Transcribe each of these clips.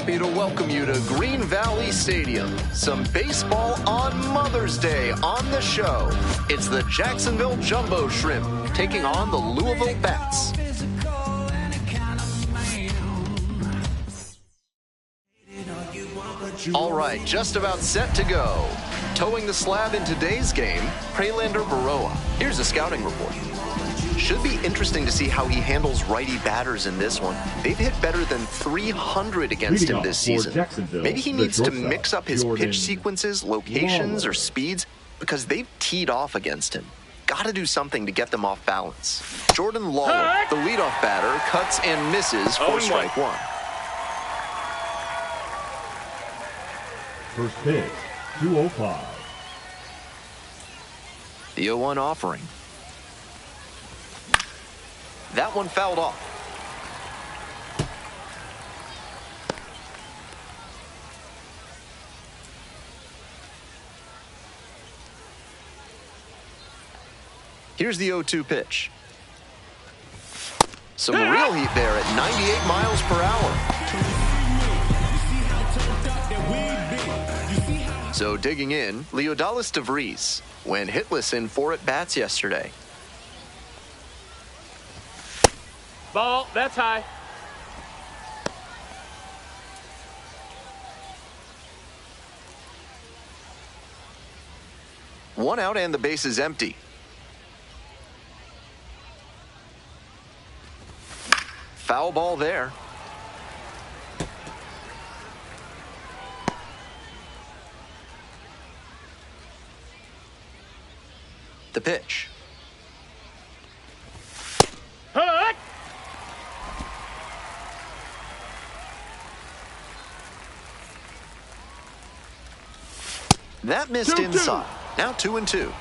happy to welcome you to Green Valley Stadium. Some baseball on Mother's Day on the show. It's the Jacksonville Jumbo Shrimp taking on the Louisville Bats. All right, just about set to go. Towing the slab in today's game, Prelander Baroa. Here's a scouting report. Should be interesting to see how he handles righty batters in this one. They've hit better than 300 against him this season. Maybe he needs to mix up his pitch sequences, locations, or speeds because they've teed off against him. Got to do something to get them off balance. Jordan Lawler, the leadoff batter, cuts and misses for strike one. First pitch, 205. The 0-1 offering. That one fouled off. Here's the 0-2 pitch. Some real heat there at 98 miles per hour. So digging in, Leodalis DeVries went hitless in 4 at-bats yesterday. Ball, that's high. One out and the base is empty. Foul ball there. The pitch. That missed inside. Now 2-2.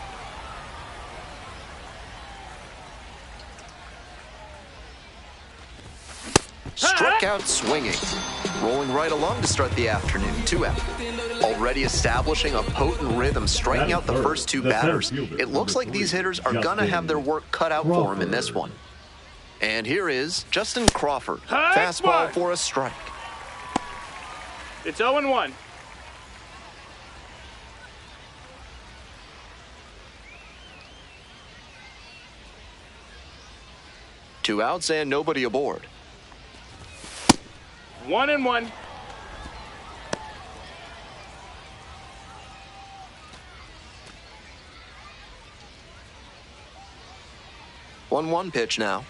Struck out swinging. Rolling right along to start the afternoon. 2 out. Already establishing a potent rhythm, striking out the first 2 batters. It looks like these hitters are going to have their work cut out for them in this one. And here is Justin Crawford. Fastball for a strike. It's 0-1. Two outs and nobody aboard. 1-1. One pitch now.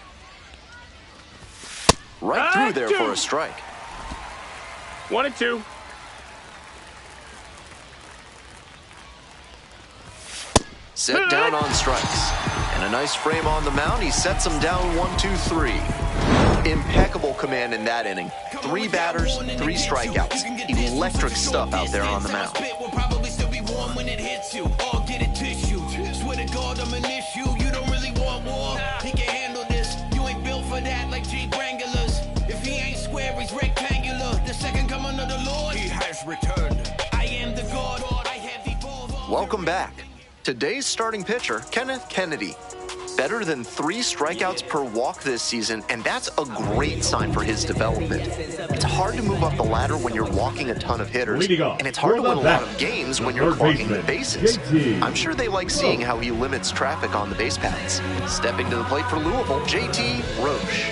Right through there for a strike. 1-2. Set down on strikes. And a nice frame on the mound. He sets him down 1-2-3. Impeccable command in that inning. 3 batters, 3 strikeouts. Electric stuff out there on the mound. He can handle this. You ain't built for that like Jeep Wranglers. If he ain't square, he's rectangular. The second coming of the Lord, he has returned. I am the God. I have evolved. Welcome back. Today's starting pitcher, Kenneth Kennedy. Better than 3 strikeouts per walk this season, and that's a great sign for his development. It's hard to move up the ladder when you're walking a ton of hitters, and it's hard to win a lot of games when you're clogging the bases. I'm sure they like seeing how he limits traffic on the base paths. Stepping to the plate for Louisville, JT Roche.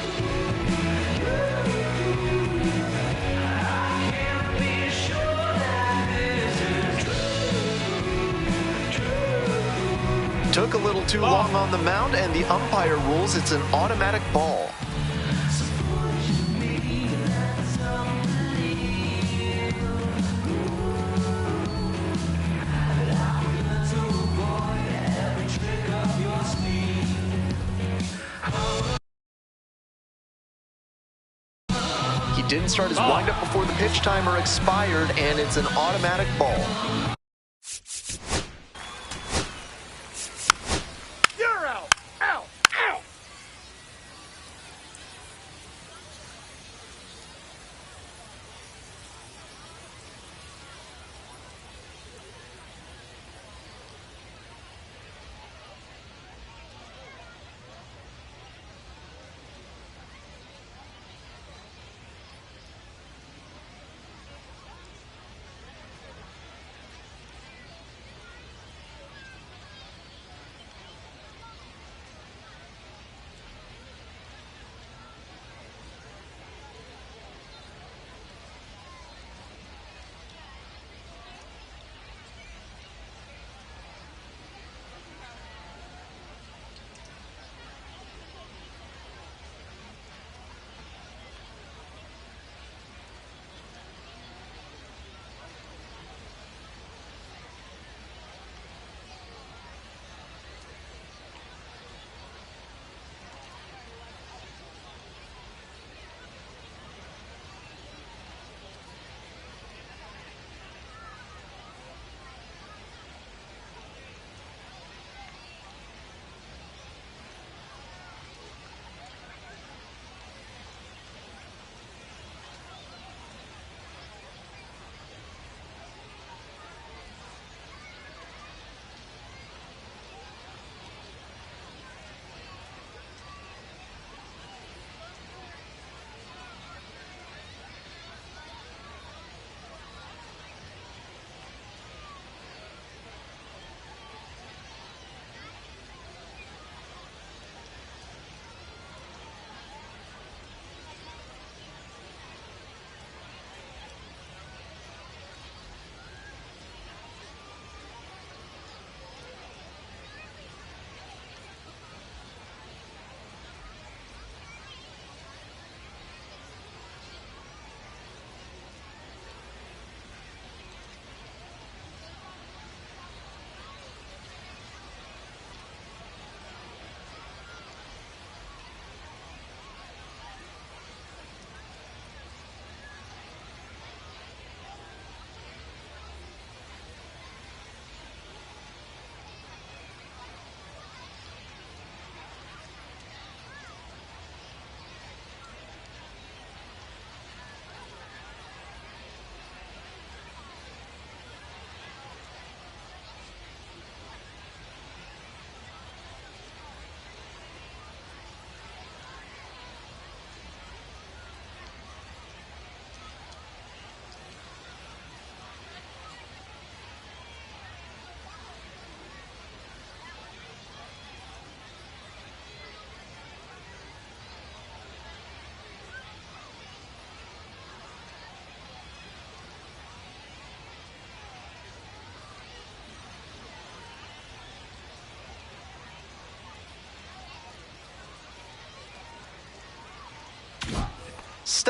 Took a little too long on the mound, and the umpire rules it's an automatic ball. He didn't start his windup before the pitch timer expired, and it's an automatic ball.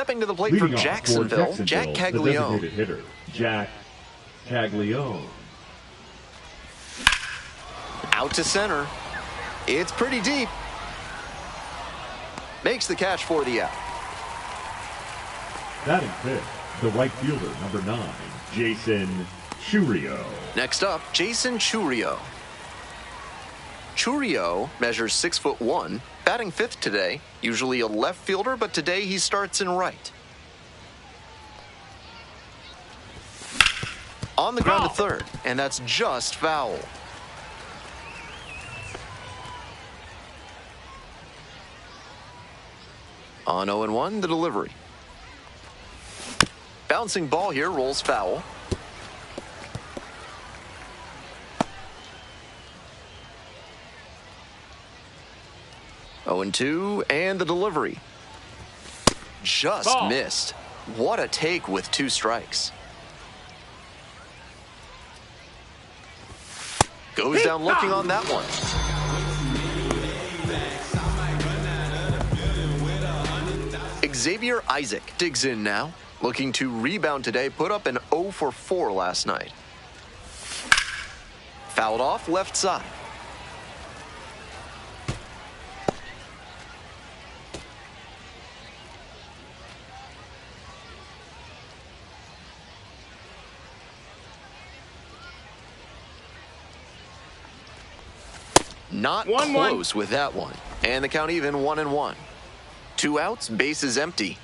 Stepping to the plate for Leading off Jacksonville, Jack the Caglione. designated hitter, Jack Caglione. Out to center. It's pretty deep. Makes the catch for the out. Batting fifth, the right fielder, number 9, Jason Churio. Next up, Jason Churio. Churio measures 6'1", batting fifth today. Usually a left fielder, but today he starts in right. On the ground to third, and that's just foul. On 0-1, the delivery. Bouncing ball here, rolls foul. Oh, 0-2, and the delivery. Just missed. What a take with 2 strikes. Goes down looking on that one. Xavier Isaac digs in now. Looking to rebound today, put up an 0 for 4 last night. Fouled off left side. Not close with that one. And the count even 1-1. 2 outs, bases empty.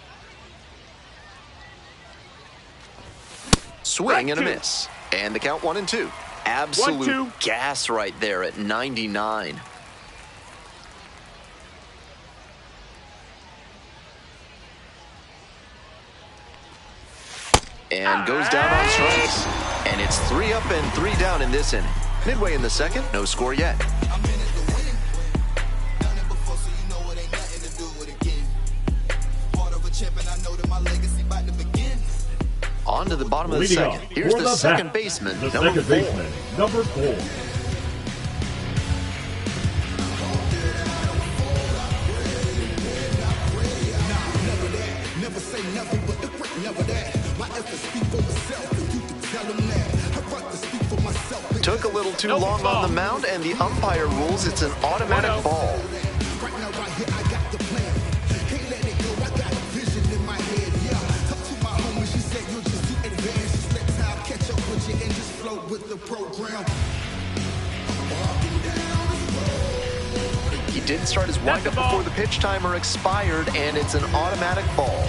Swing and a miss. And the count 1-2. Absolute gas right there at 99. And goes down on strikes. And it's 3 up and 3 down in this inning. Midway in the second, no score yet. On to the bottom of the second. Here's the second baseman, number 4. Took a little too long on the mound, and the umpire rules it's an automatic ball. He didn't start his windup before the pitch timer expired, and it's an automatic ball.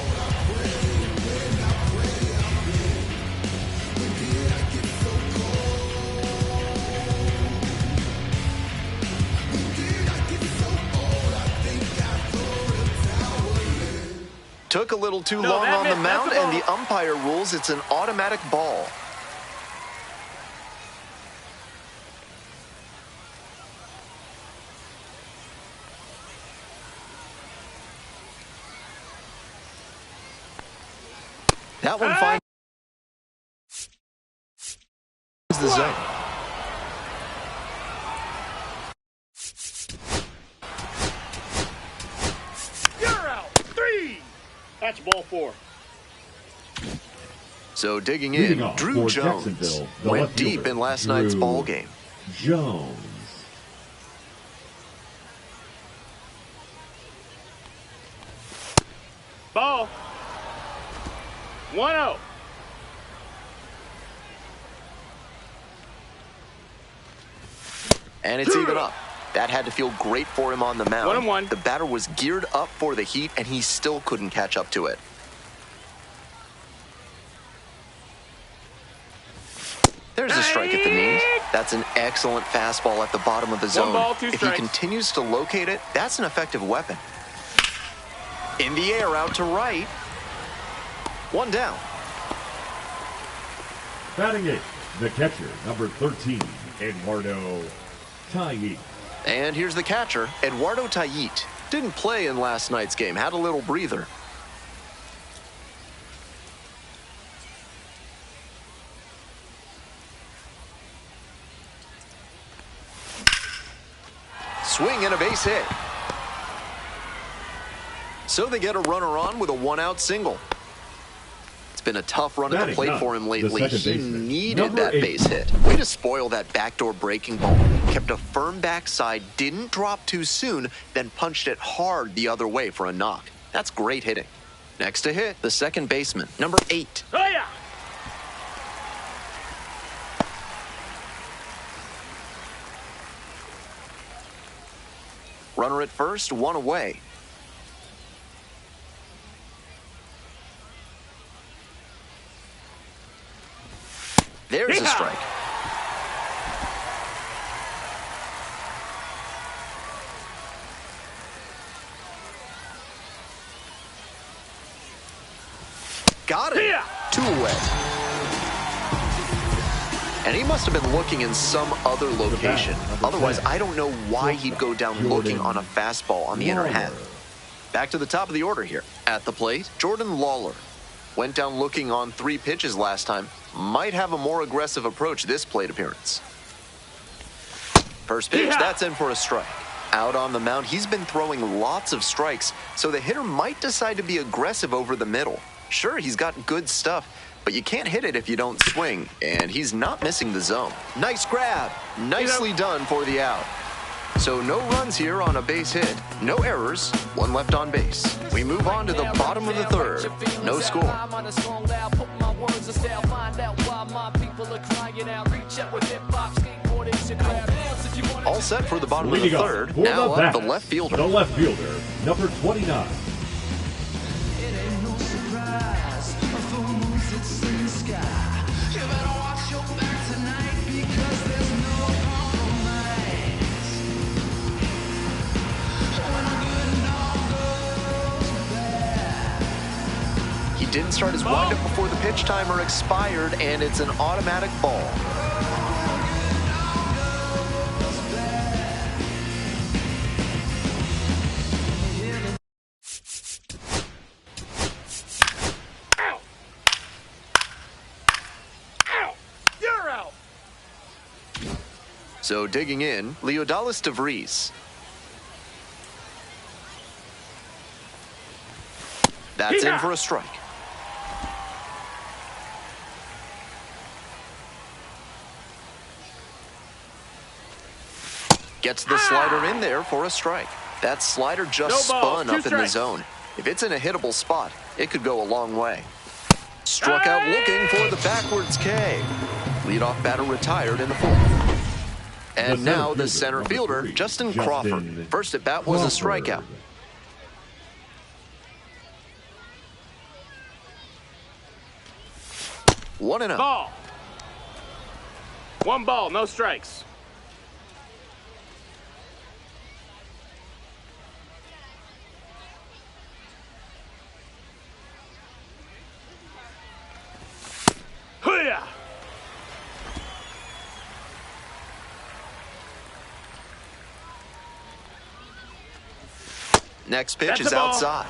Took a little too long on the mound, and the umpire rules it's an automatic ball. That one finds the zone. You're out. 3. That's ball 4. So digging in, Drew Jones went deep in last night's ball game. Jones. Ball. 1-0. And it's even up. That had to feel great for him on the mound. 1-1. The batter was geared up for the heat, and he still couldn't catch up to it. There's a strike at the knees. That's an excellent fastball at the bottom of the zone. 1 ball, 2 if strikes. he continues to locate it, that's an effective weapon. In the air, out to right. 1 down. Batting 8th, the catcher, number 13, Eduardo Tayit. And here's the catcher, Eduardo Tayit. Didn't play in last night's game, had a little breather. Swing and a base hit. So they get a runner on with a one-out single. It's been a tough run at the plate for him lately. He needed that base hit. Way to spoil that backdoor breaking ball. Kept a firm backside, didn't drop too soon, then punched it hard the other way for a knock. That's great hitting. Next to hit, the second baseman, number 8. Oh, yeah. Runner at first, one away. There's a strike. Got it. 2 away. And he must have been looking in some other location. Otherwise, I don't know why he'd go down looking on a fastball on the inner half. Back to the top of the order here. At the plate, Jordan Lawler. Went down looking on 3 pitches last time. Might have a more aggressive approach this plate appearance. First pitch, that's in for a strike. Out on the mound, he's been throwing lots of strikes, so the hitter might decide to be aggressive over the middle. Sure, he's got good stuff, but you can't hit it if you don't swing, and he's not missing the zone. Nice grab. Nicely done for the out. So no runs here on a base hit. No errors. 1 left on base. We move on to the bottom of the 3rd. No score. All set for the bottom of the 3rd. Now up the left fielder. The left fielder, number 29. He didn't start his windup before the pitch timer expired, and it's an automatic ball. You're out. So digging in, Leodalis DeVries. That's in for a strike. Gets the slider in there for a strike. That slider just spun up in the zone. If it's in a hittable spot, it could go a long way. Struck out looking for the backwards K. Leadoff batter retired in the 4th. And now the center fielder, Justin Crawford. First at bat was a strikeout. One and out. Ball. 1 ball, no strikes. Hoo-yah! Next pitch is outside.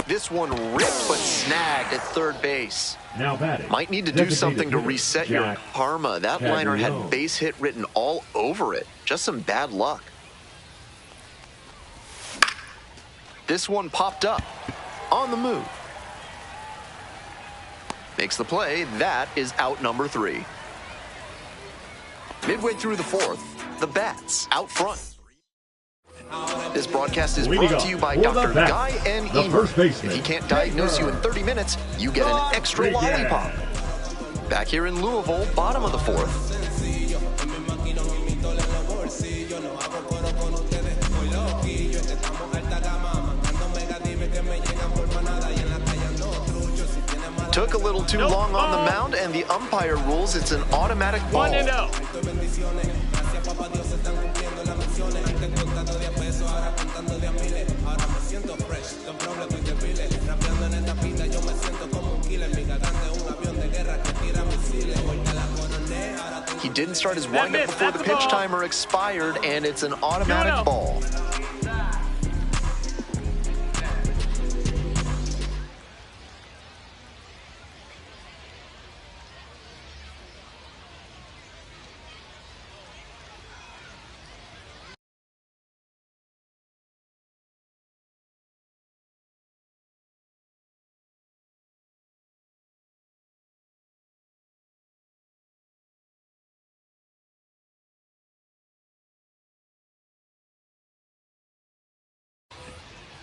This one ripped but snagged at 3rd base. Now batting. Might need to do something to reset your karma. That liner had base hit written all over it. Just some bad luck. This one popped up. On the move. Makes the play. That is out number 3. Midway through the 4th, the Bats out front. This broadcast is brought to you by Dr. Guy N. Emer. If he can't diagnose you in 30 minutes, you get an extra lollipop. Back here in Louisville, bottom of the 4th. Took a little too long on the mound, and the umpire rules it's an automatic ball. 1-0. He didn't start his windup before the pitch timer expired, and it's an automatic ball.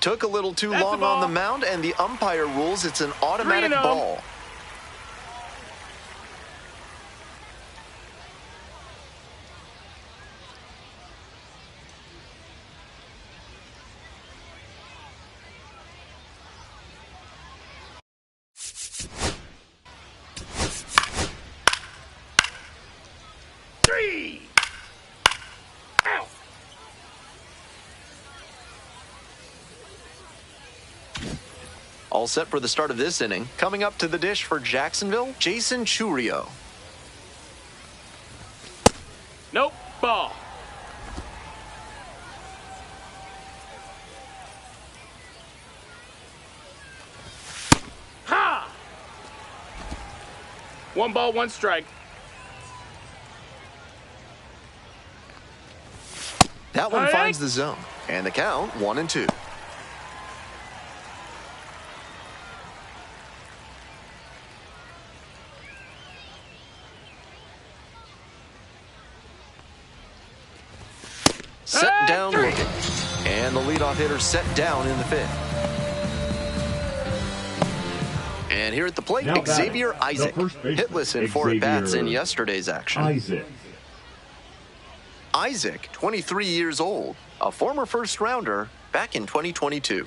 Took a little too That's long a on the ball. mound, and the umpire rules it's an automatic 3-0. ball. Three. Out. All set for the start of this inning. Coming up to the dish for Jacksonville, Jason Churio. Nope. Ball. Ha! 1 ball, 1 strike. That one All right. finds the zone. And the count, 1-2. Set down three. looking. And the leadoff hitter set down in the 5th. And here at the plate, Now Xavier batting, the Isaac. first baseman, Hitless in 4 at-bats in Xavier yesterday's action. Isaac, 23 years old, a former first-rounder back in 2022.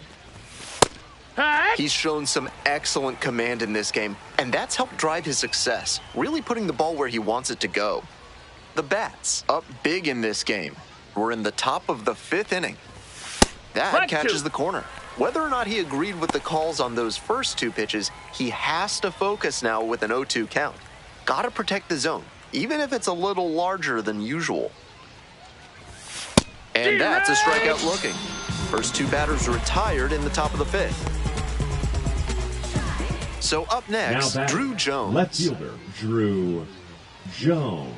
Hey. He's shown some excellent command in this game, and that's helped drive his success, really putting the ball where he wants it to go. The Bats, up big in this game. We're in the top of the 5th inning. That Strike catches two. the corner. Whether or not he agreed with the calls on those first 2 pitches, he has to focus now with an 0-2 count. Gotta protect the zone, even if it's a little larger than usual. And that's a strikeout looking. First 2 batters retired in the top of the 5th. So up Now next, batting, Drew Jones. left fielder Drew Jones.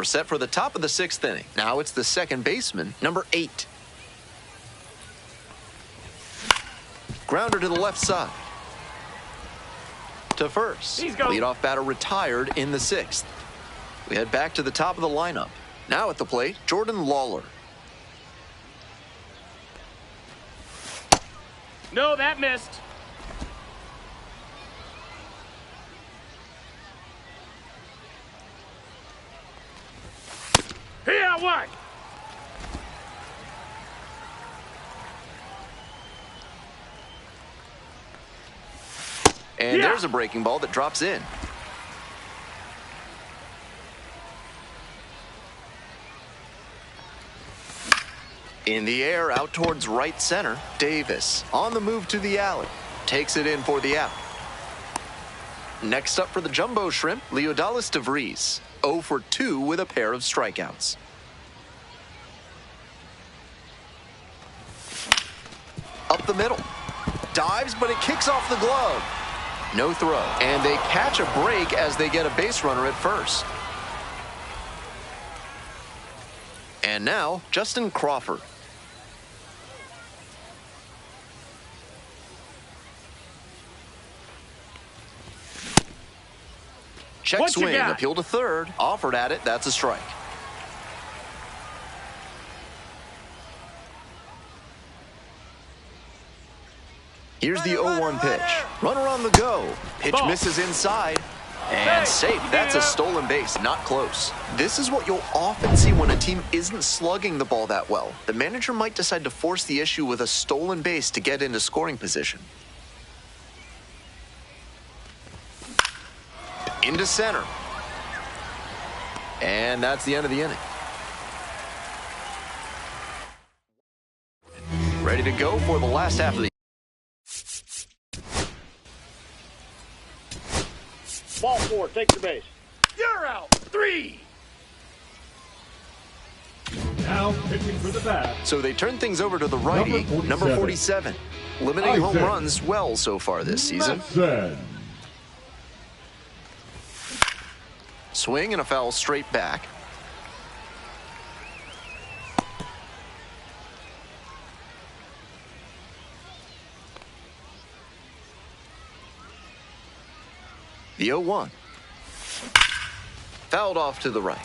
We're set for the top of the 6th inning. Now it's the second baseman, number 8. Grounder to the left side. To first. Leadoff batter retired in the 6th. We head back to the top of the lineup. Now at the plate, Jordan Lawler. No, that missed. Here, what? And there's a breaking ball that drops in. In the air, out towards right center, Davis on the move to the alley. Takes it in for the out. Next up for the Jumbo Shrimp, Leodalis DeVries. 0 for 2 with a pair of strikeouts. Up the middle. Dives, but it kicks off the glove. No throw. And they catch a break as they get a base runner at first. And now, Justin Crawford. Check swing, appeal to third, offered at it, that's a strike. Here's the 0-1 pitch. Runner on the go. Pitch misses inside. And safe. That's a stolen base, not close. This is what you'll often see when a team isn't slugging the ball that well. The manager might decide to force the issue with a stolen base to get into scoring position. Into center. And that's the end of the inning. Ready to go for the last half of the Ball 4, take the base. You're out. 3. Now pitching for the bat. So they turn things over to the righty, number 47. Limiting home runs well so far this season. Swing and a foul straight back. The 0-1. Fouled off to the right.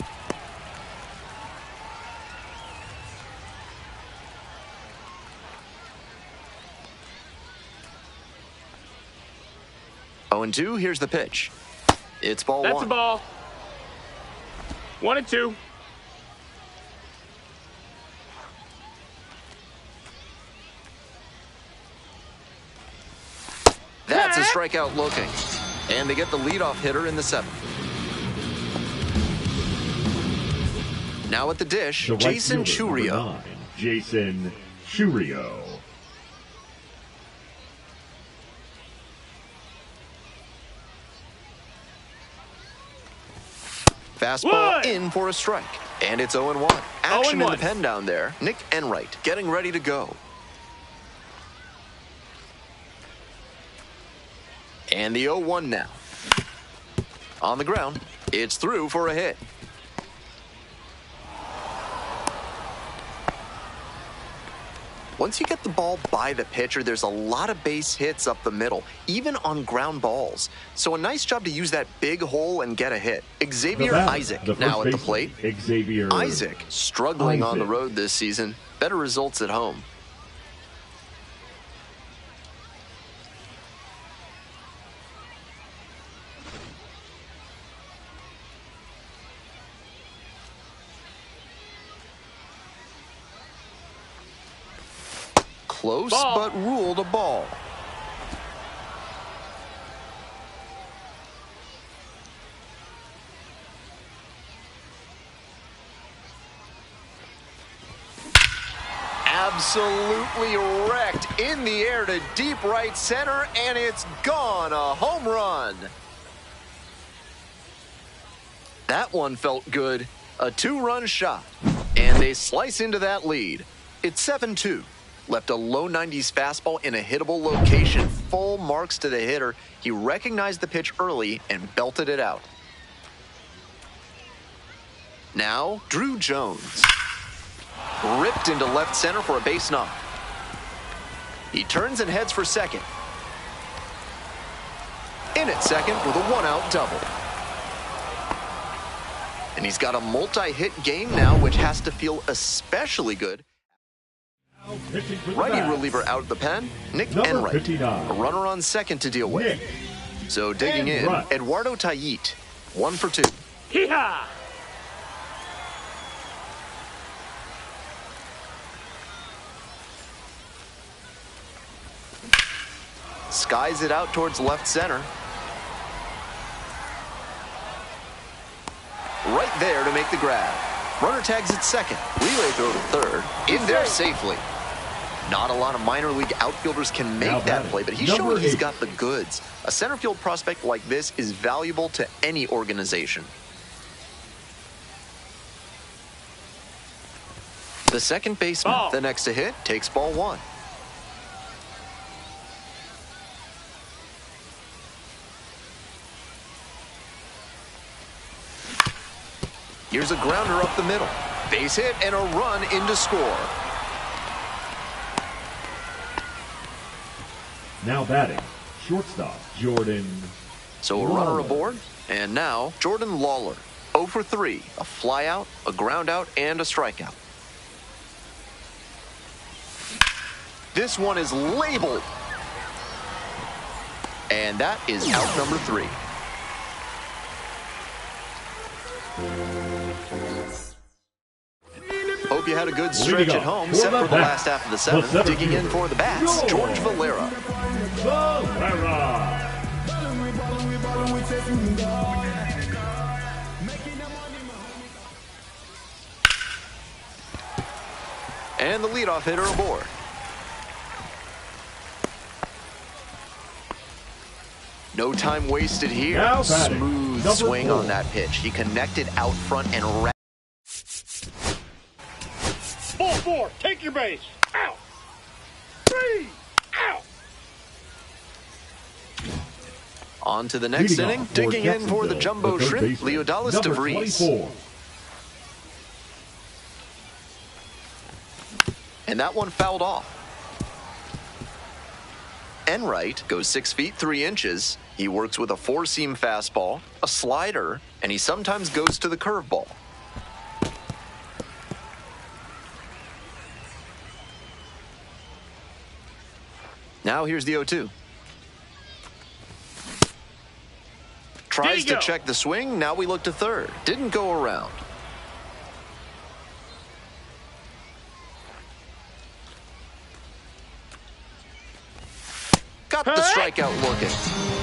Oh, and 2, here's the pitch. It's ball 1. That's a ball. 1 and 2. That's a strikeout looking. And they get the leadoff hitter in the 7th. Now at the dish, Jason Churio. Jason Churio. Fastball in for a strike. And it's 0-1. Action in the pen down there. Nick Enright getting ready to go. And the 0-1 now. On the ground, it's through for a hit. Once you get the ball by the pitcher, there's a lot of base hits up the middle, even on ground balls. So a nice job to use that big hole and get a hit. Xavier Isaac now at the plate. Isaac struggling on the road this season. Better results at home. Close, but ruled a ball. Absolutely wrecked in the air to deep right center, and it's gone. A home run. That one felt good. A 2-run shot, and they slice into that lead. It's 7-2. Left a low 90s fastball in a hittable location. Full marks to the hitter. He recognized the pitch early and belted it out. Now, Drew Jones. Ripped into left center for a base knock. He turns and heads for second. In at second with a one-out double. And he's got a multi-hit game now, which has to feel especially good. Righty reliever out of the pen, Nick Enright. 59. A runner on second to deal with. Nick So digging in, Enright. Eduardo Tayit, 1 for 2. Hee-haw! Skies it out towards left center. Right there to make the grab. Runner tags at second. Relay throw to third. In there safely. Not a lot of minor league outfielders can make that play, but he's showing he's got the goods. A center field prospect like this is valuable to any organization. The second baseman, the next to hit, takes ball 1. Here's a grounder up the middle. Base hit and a run in to score. Now batting, shortstop Jordan. So a runner aboard, and now Jordan Lawler. 0 for 3, a flyout, a groundout, and a strikeout. This one is labeled. And that is out number 3. Hope you had a good stretch at home, set for the last half of the 7th. Digging in for the bats, George Valera. And the leadoff hitter aboard. No time wasted here. Smooth swing on that pitch. He connected out front and Ball 4, take your base. Out. 3, out. on to the next inning. Digging in for the jumbo shrimp, Leodalis DeVries. And that one fouled off. Enright goes 6 feet 3 inches. He works with a 4-seam fastball, a slider, and he sometimes goes to the curveball. Now here's the 0-2. Tries to check the swing. Now we look to third. Didn't go around. Got the strikeout looking.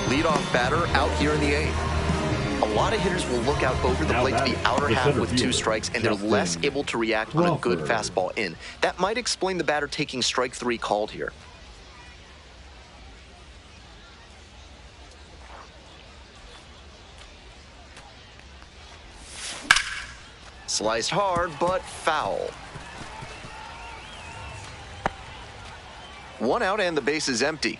Leadoff batter out here in the 8th. A lot of hitters will look out over the plate to the outer half with 2 strikes, and they're less able to react on a good fastball in. That might explain the batter taking strike 3 called here. Sliced hard, but foul. 1 out and the base is empty.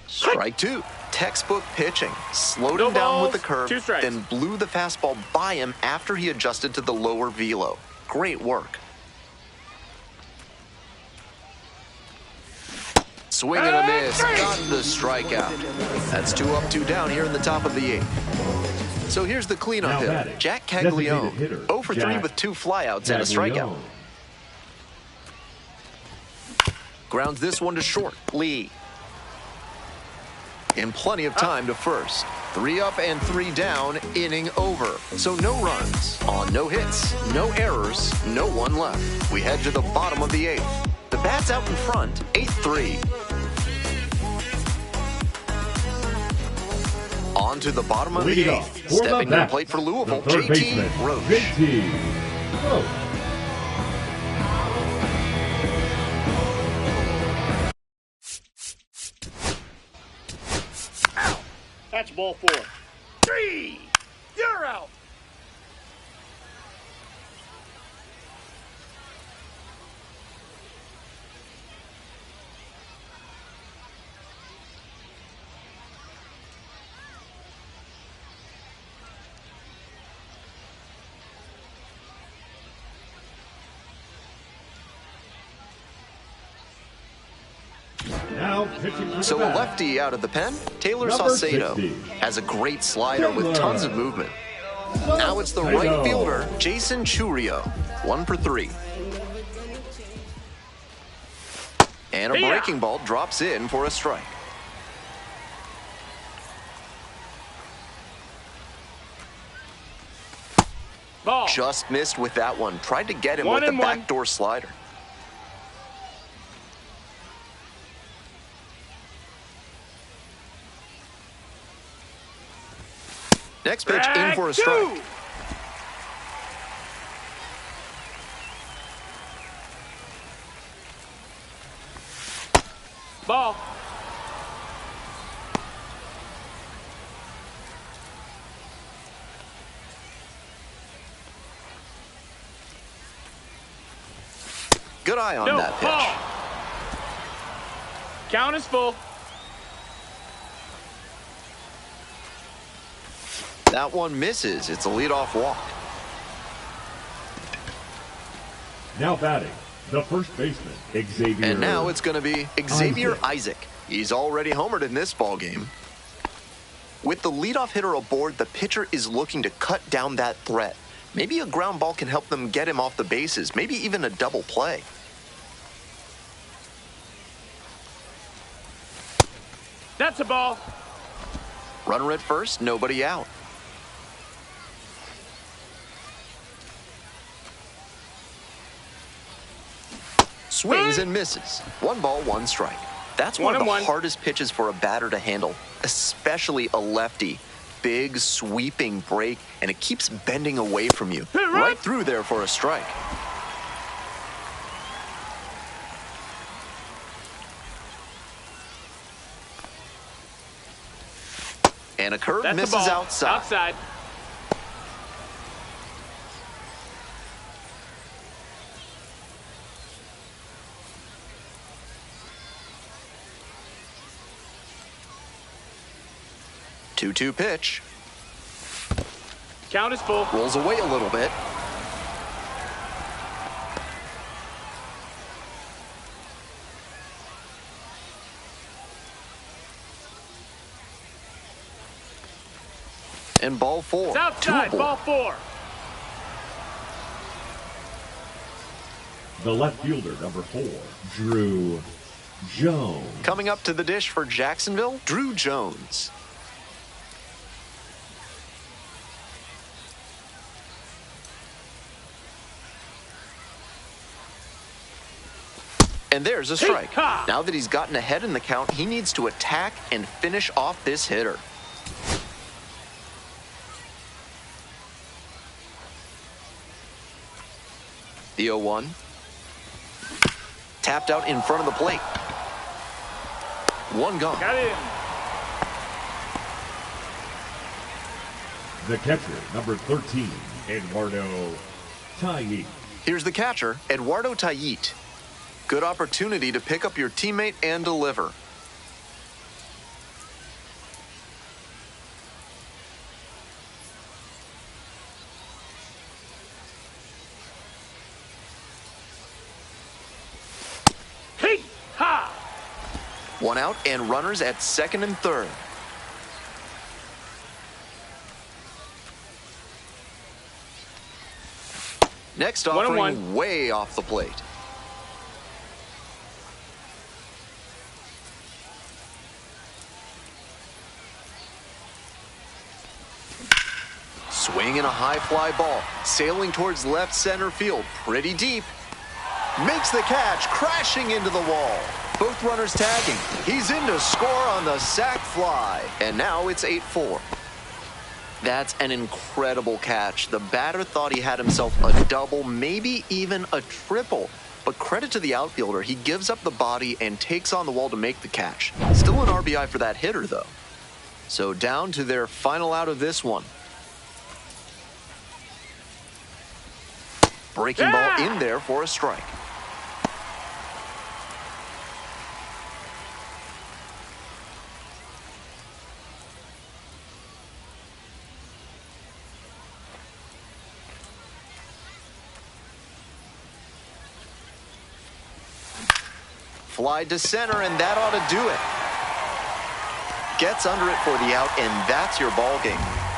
Strike 2. Textbook pitching. Slowed him down with the curve, then blew the fastball by him after he adjusted to the lower velo. Great work. Swing and a miss. Got the strikeout. That's 2 up, 2 down here in the top of the 8th. So here's the cleanup hitter, Jack Caglione. 0 for 3 with 2 flyouts and a strikeout. Grounds this one to short. Lee. In plenty of time to first. 3 up and 3 down, inning over. So no runs on no hits, no errors, no one left. We head to the bottom of the 8th. The bat's out in front, 8-3. On to the bottom of the 8th. Stepping to the plate for Louisville, JT Roche. That's ball 4. 3. You're out. pitching for So the a Bats, lefty out of the pen, Taylor Number Saucedo 60. has a great slider with Taylor. tons of movement. Now it's the right fielder, Jason Churio, 1 for 3. And a breaking ball drops in for a strike. Ball. Just missed with that one. Tried to get him with the backdoor slider. Next pitch in for a strike. Ball. Good eye on that pitch. Ball. Count is full. That one misses. It's a leadoff walk. Now batting, the first baseman, Xavier. And now it's going to be Xavier Isaac. He's already homered in this ball game. With the leadoff hitter aboard, the pitcher is looking to cut down that threat. Maybe a ground ball can help them get him off the bases, maybe even a double play. That's a ball. Runner at first, nobody out. Swings and misses. 1 ball, 1 strike. That's one of the hardest pitches for a batter to handle, especially a lefty. Big, sweeping break, and it keeps bending away from you. Right through there for a strike. And a curve misses outside. Two-two pitch. Count is full. Rolls away a little bit. And ball 4. It's outside. Ball 4. The left fielder, number 4, Drew Jones. Coming up to the dish for Jacksonville, Drew Jones. And there's a strike. Now that he's gotten ahead in the count, he needs to attack and finish off this hitter. The 0-1. Tapped out in front of the plate. 1 gone. Got it. The catcher, number 13, Eduardo Tayit. Here's the catcher, Eduardo Tayit. Good opportunity to pick up your teammate and deliver. Hey, ha! 1 out and runners at second and third. Next offering way off the plate. Swing and a high fly ball, sailing towards left center field, pretty deep. Makes the catch, crashing into the wall. Both runners tagging. He's in to score on the sac fly. And now it's 8-4. That's an incredible catch. The batter thought he had himself a double, maybe even a triple. But credit to the outfielder, he gives up the body and takes on the wall to make the catch. Still an RBI for that hitter, though. So down to their final out of this one. Breaking ball in there for a strike. Fly to center, and that ought to do it. Gets under it for the out, and that's your ball game.